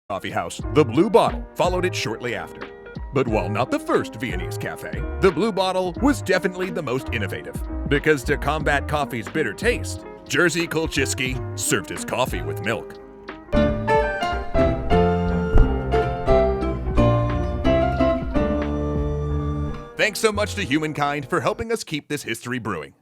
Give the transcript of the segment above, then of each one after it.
coffee house, the Blue Bottle, followed it shortly after. But while not the first Viennese cafe, the Blue Bottle was definitely the most innovative. Because to combat coffee's bitter taste, Jerzy Kolczycki served his coffee with milk. Thanks so much to Humankind for helping us keep this history brewing.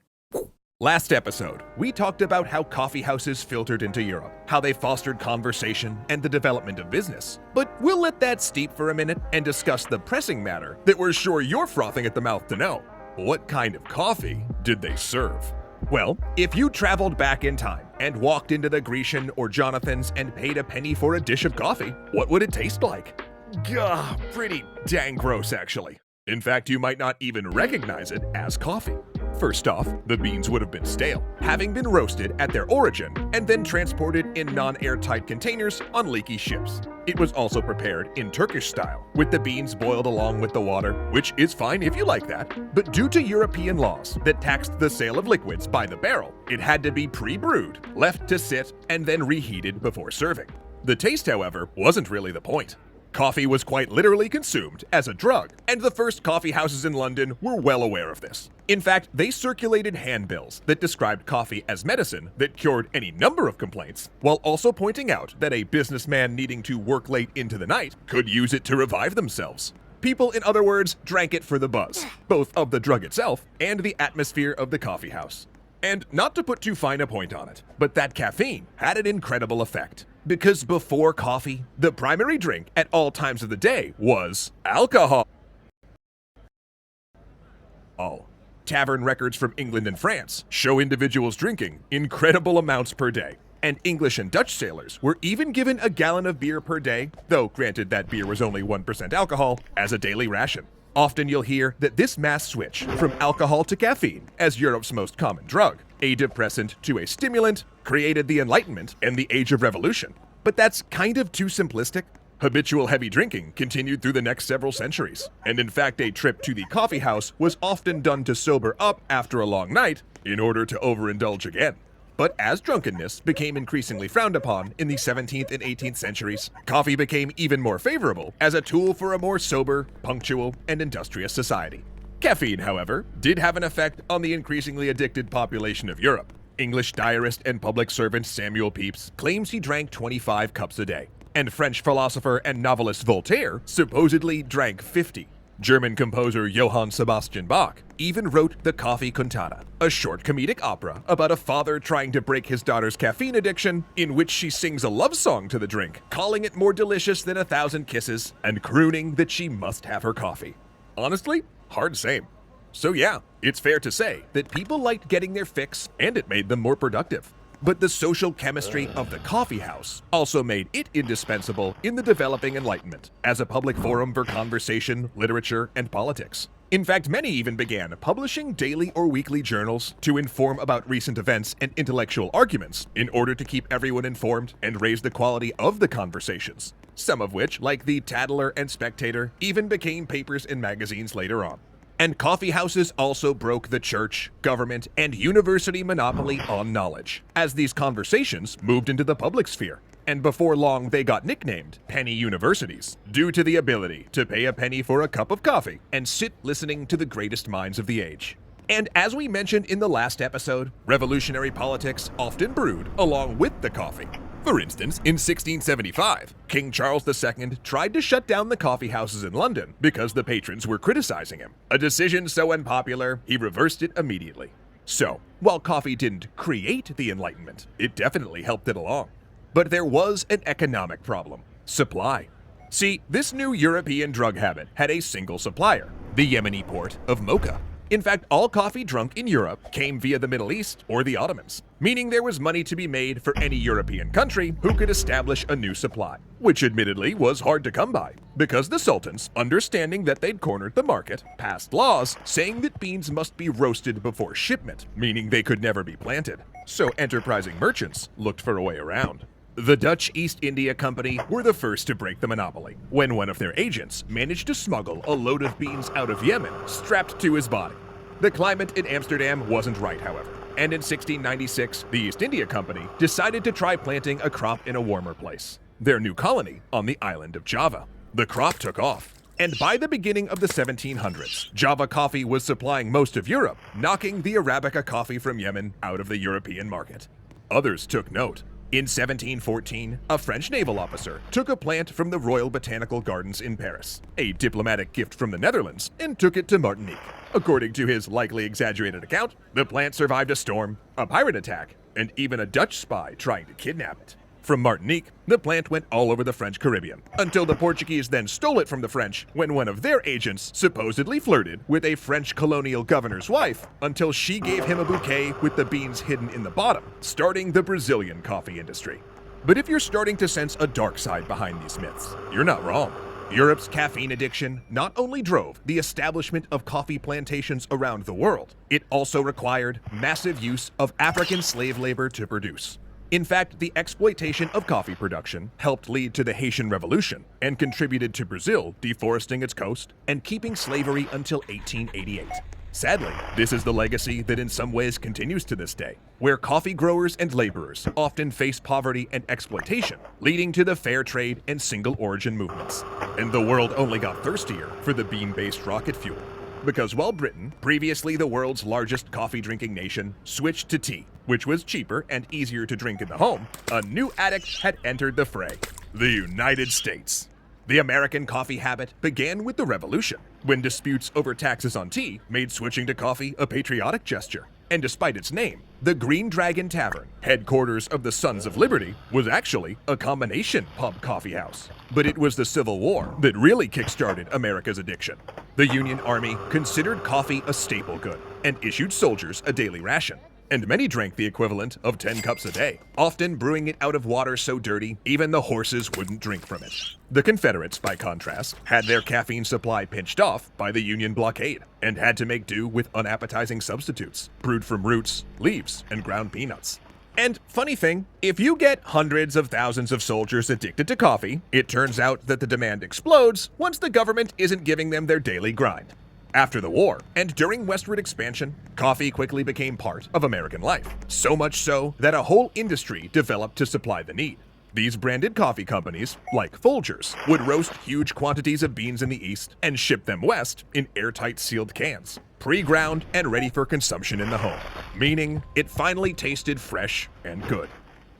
Last episode, we talked about how coffee houses filtered into Europe, how they fostered conversation and the development of business. But we'll let that steep for a minute and discuss the pressing matter that we're sure you're frothing at the mouth to know. What kind of coffee did they serve? Well, if you traveled back in time and walked into the Grecian or Jonathan's and paid a penny for a dish of coffee, what would it taste like? Gah, pretty dang gross actually. In fact, you might not even recognize it as coffee. First off, the beans would have been stale, having been roasted at their origin and then transported in non-airtight containers on leaky ships. It was also prepared in Turkish style, with the beans boiled along with the water, which is fine if you like that, but due to European laws that taxed the sale of liquids by the barrel, it had to be pre-brewed, left to sit, and then reheated before serving. The taste, however, wasn't really the point. Coffee was quite literally consumed as a drug, and the first coffee houses in London were well aware of this. In fact, they circulated handbills that described coffee as medicine that cured any number of complaints, while also pointing out that a businessman needing to work late into the night could use it to revive themselves. People, in other words, drank it for the buzz, both of the drug itself and the atmosphere of the coffee house. And not to put too fine a point on it, but that caffeine had an incredible effect. Because before coffee, the primary drink at all times of the day was alcohol. Tavern records from England and France show individuals drinking incredible amounts per day. And English and Dutch sailors were even given a gallon of beer per day, though granted that beer was only 1% alcohol, as a daily ration. Often you'll hear that this mass switch from alcohol to caffeine as Europe's most common drug, a depressant to a stimulant, created the Enlightenment and the Age of Revolution. But that's kind of too simplistic. Habitual heavy drinking continued through the next several centuries, and in fact a trip to the coffee house was often done to sober up after a long night in order to overindulge again. But as drunkenness became increasingly frowned upon in the 17th and 18th centuries, coffee became even more favorable as a tool for a more sober, punctual, and industrious society. Caffeine, however, did have an effect on the increasingly addicted population of Europe. English diarist and public servant Samuel Pepys claims he drank 25 cups a day, and French philosopher and novelist Voltaire supposedly drank 50. German composer Johann Sebastian Bach even wrote the Coffee Cantata, a short comedic opera about a father trying to break his daughter's caffeine addiction, in which she sings a love song to the drink, calling it more delicious than 1,000 kisses, and crooning that she must have her coffee. Honestly, hard same. So yeah, it's fair to say that people liked getting their fix, and it made them more productive. But the social chemistry of the coffee house also made it indispensable in the developing Enlightenment as a public forum for conversation, literature, and politics. In fact, many even began publishing daily or weekly journals to inform about recent events and intellectual arguments in order to keep everyone informed and raise the quality of the conversations. Some of which, like the Tatler and Spectator, even became papers and magazines later on. And coffee houses also broke the church, government, and university monopoly on knowledge, as these conversations moved into the public sphere. And before long, they got nicknamed penny universities, due to the ability to pay a penny for a cup of coffee and sit listening to the greatest minds of the age. And as we mentioned in the last episode, revolutionary politics often brewed along with the coffee. For instance, in 1675, King Charles II tried to shut down the coffee houses in London because the patrons were criticizing him. A decision so unpopular, he reversed it immediately. So, while coffee didn't create the Enlightenment, it definitely helped it along. But there was an economic problem: supply. See, this new European drug habit had a single supplier, the Yemeni port of Mocha. In fact, all coffee drunk in Europe came via the Middle East or the Ottomans, meaning there was money to be made for any European country who could establish a new supply, which admittedly was hard to come by, because the sultans, understanding that they'd cornered the market, passed laws saying that beans must be roasted before shipment, meaning they could never be planted. So enterprising merchants looked for a way around. The Dutch East India Company were the first to break the monopoly, when one of their agents managed to smuggle a load of beans out of Yemen strapped to his body. The climate in Amsterdam wasn't right, however, and in 1696, the East India Company decided to try planting a crop in a warmer place. their new colony on the island of Java. The crop took off, and by the beginning of the 1700s, Java coffee was supplying most of Europe, knocking the Arabica coffee from Yemen out of the European market. Others took note. In 1714, a French naval officer took a plant from the Royal Botanical Gardens in Paris, a diplomatic gift from the Netherlands, and took it to Martinique. According to his likely exaggerated account, the plant survived a storm, a pirate attack, and even a Dutch spy trying to kidnap it. From Martinique, the plant went all over the French Caribbean, until the Portuguese then stole it from the French when one of their agents supposedly flirted with a French colonial governor's wife until she gave him a bouquet with the beans hidden in the bottom, starting the Brazilian coffee industry. But if you're starting to sense a dark side behind these myths, you're not wrong. Europe's caffeine addiction not only drove the establishment of coffee plantations around the world, it also required massive use of African slave labor to produce. In fact, the exploitation of coffee production helped lead to the Haitian Revolution and contributed to Brazil deforesting its coast and keeping slavery until 1888. Sadly, this is the legacy that in some ways continues to this day, where coffee growers and laborers often face poverty and exploitation, leading to the fair trade and single origin movements. And the world only got thirstier for the bean-based rocket fuel. Because while Britain, previously the world's largest coffee-drinking nation, switched to tea, which was cheaper and easier to drink in the home, a new addict had entered the fray: the United States. The American coffee habit began with the Revolution, when disputes over taxes on tea made switching to coffee a patriotic gesture. And despite its name, the Green Dragon Tavern, headquarters of the Sons of Liberty, was actually a combination pub coffee house. But it was the Civil War that really kickstarted America's addiction. The Union Army considered coffee a staple good and issued soldiers a daily ration. And many drank the equivalent of 10 cups a day, often brewing it out of water so dirty even the horses wouldn't drink from it. The Confederates, by contrast, had their caffeine supply pinched off by the Union blockade and had to make do with unappetizing substitutes, brewed from roots, leaves, and ground peanuts. And funny thing, if you get hundreds of thousands of soldiers addicted to coffee, it turns out that the demand explodes once the government isn't giving them their daily grind. After the war, and during westward expansion, coffee quickly became part of American life. So much so that a whole industry developed to supply the need. These branded coffee companies, like Folgers, would roast huge quantities of beans in the East and ship them west in airtight sealed cans, pre-ground and ready for consumption in the home, meaning it finally tasted fresh and good.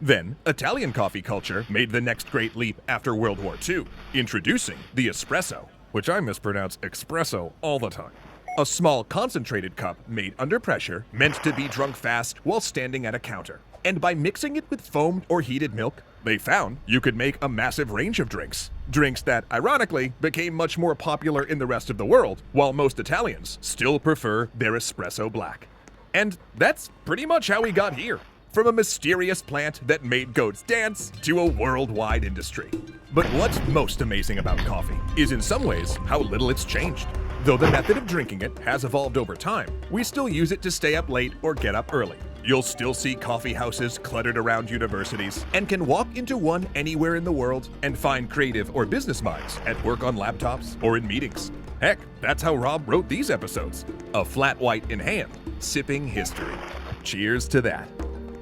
Then, Italian coffee culture made the next great leap after World War II, introducing the espresso, which I mispronounce espresso all the time. A small concentrated cup made under pressure, meant to be drunk fast while standing at a counter. And by mixing it with foamed or heated milk, they found you could make a massive range of drinks. Drinks that, ironically, became much more popular in the rest of the world, while most Italians still prefer their espresso black. And that's pretty much how we got here. From a mysterious plant that made goats dance to a worldwide industry. But what's most amazing about coffee is in some ways how little it's changed. Though the method of drinking it has evolved over time, we still use it to stay up late or get up early. You'll still see coffee houses cluttered around universities and can walk into one anywhere in the world and find creative or business minds at work on laptops or in meetings. Heck, that's how Rob wrote these episodes. A flat white in hand, sipping history. Cheers to that.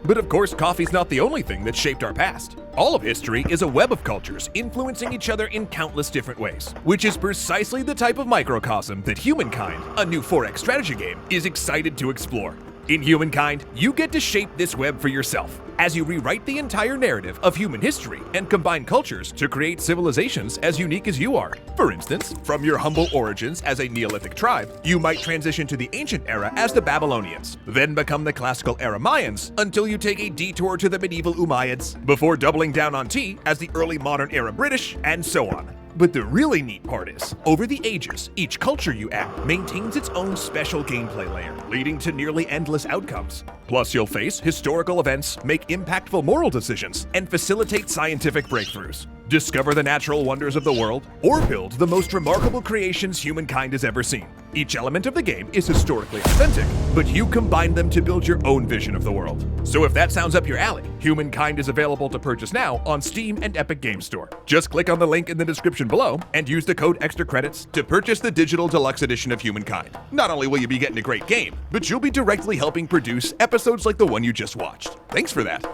But of course, coffee's not the only thing that shaped our past. All of history is a web of cultures influencing each other in countless different ways, which is precisely the type of microcosm that Humankind, a new 4X strategy game, is excited to explore. In Humankind, you get to shape this web for yourself as you rewrite the entire narrative of human history and combine cultures to create civilizations as unique as you are. For instance, from your humble origins as a Neolithic tribe, you might transition to the ancient era as the Babylonians, then become the classical era Mayans until you take a detour to the medieval Umayyads, before doubling down on tea as the early modern era British, and so on. But the really neat part is, over the ages, each culture you add maintains its own special gameplay layer, leading to nearly endless outcomes. Plus, you'll face historical events, make impactful moral decisions, and facilitate scientific breakthroughs. Discover the natural wonders of the world, or build the most remarkable creations humankind has ever seen. Each element of the game is historically authentic, but you combine them to build your own vision of the world. So if that sounds up your alley, Humankind is available to purchase now on Steam and Epic Games Store. Just click on the link in the description below and use the code Extra Credits to purchase the digital deluxe edition of Humankind. Not only will you be getting a great game, but you'll be directly helping produce episodes like the one you just watched. Thanks for that.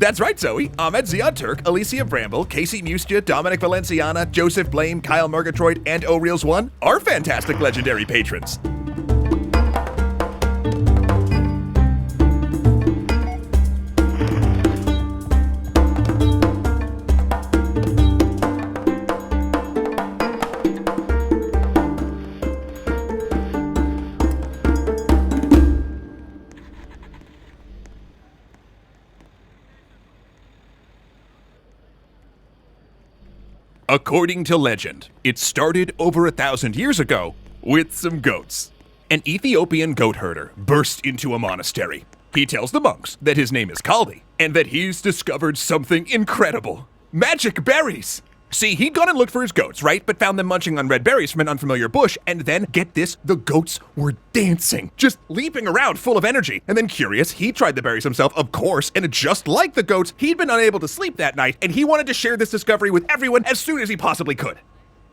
That's right, Zoe. Ahmed Ziad Turk, Alicia Bramble, Casey Mustia, Dominic Valenciana, Joseph Blame, Kyle Murgatroyd, and O'Reels1 are fantastic legendary patrons. According to legend, it started over 1,000 years ago with some goats. An Ethiopian goat herder burst into a monastery. He tells the monks that his name is Kaldi and that he's discovered something incredible: magic berries. See, he'd gone and looked for his goats, right? But found them munching on red berries from an unfamiliar bush, and then, get this, the goats were dancing, just leaping around full of energy. And then, curious, he tried the berries himself, of course, and just like the goats, he'd been unable to sleep that night, and he wanted to share this discovery with everyone as soon as he possibly could.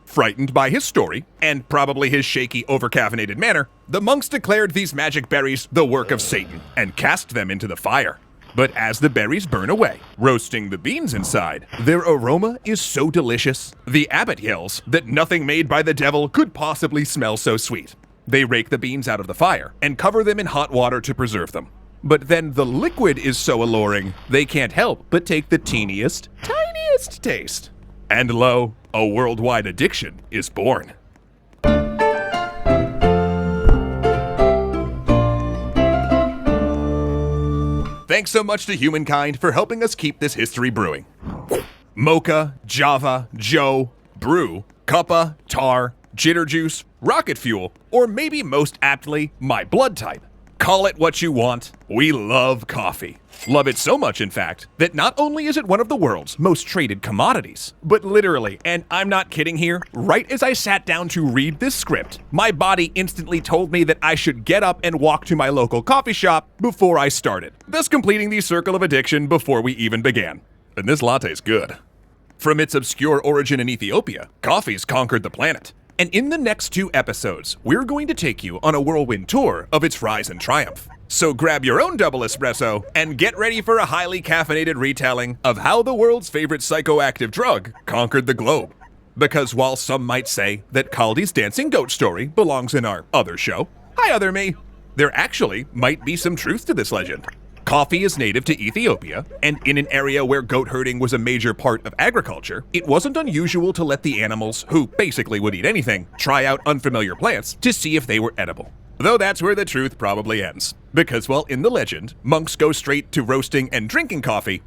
Frightened by his story, and probably his shaky, over-caffeinated manner, the monks declared these magic berries the work of Satan, and cast them into the fire. But as the berries burn away, roasting the beans inside, their aroma is so delicious, the abbot yells that nothing made by the devil could possibly smell so sweet. They rake the beans out of the fire and cover them in hot water to preserve them. But then the liquid is so alluring, they can't help but take the tiniest taste. And lo, a worldwide addiction is born. Thanks so much to humankind for helping us keep this history brewing. Mocha, Java, Joe, Brew, Cuppa, Tar, Jitter Juice, Rocket Fuel, or maybe most aptly, my blood type. Call it what you want, we love coffee. Love it so much, in fact, that not only is it one of the world's most traded commodities, but literally, and I'm not kidding here, right as I sat down to read this script, my body instantly told me that I should get up and walk to my local coffee shop before I started, thus completing the circle of addiction before we even began. And this latte's good. From its obscure origin in Ethiopia, coffee's conquered the planet. And in the next 2 episodes, we're going to take you on a whirlwind tour of its rise and triumph. So grab your own double espresso and get ready for a highly caffeinated retelling of how the world's favorite psychoactive drug conquered the globe. Because while some might say that Kaldi's dancing goat story belongs in our other show, hi other me, there actually might be some truth to this legend. Coffee is native to Ethiopia, and in an area where goat herding was a major part of agriculture, it wasn't unusual to let the animals, who basically would eat anything, try out unfamiliar plants to see if they were edible. Though that's where the truth probably ends. Because while in the legend, monks go straight to roasting and drinking coffee,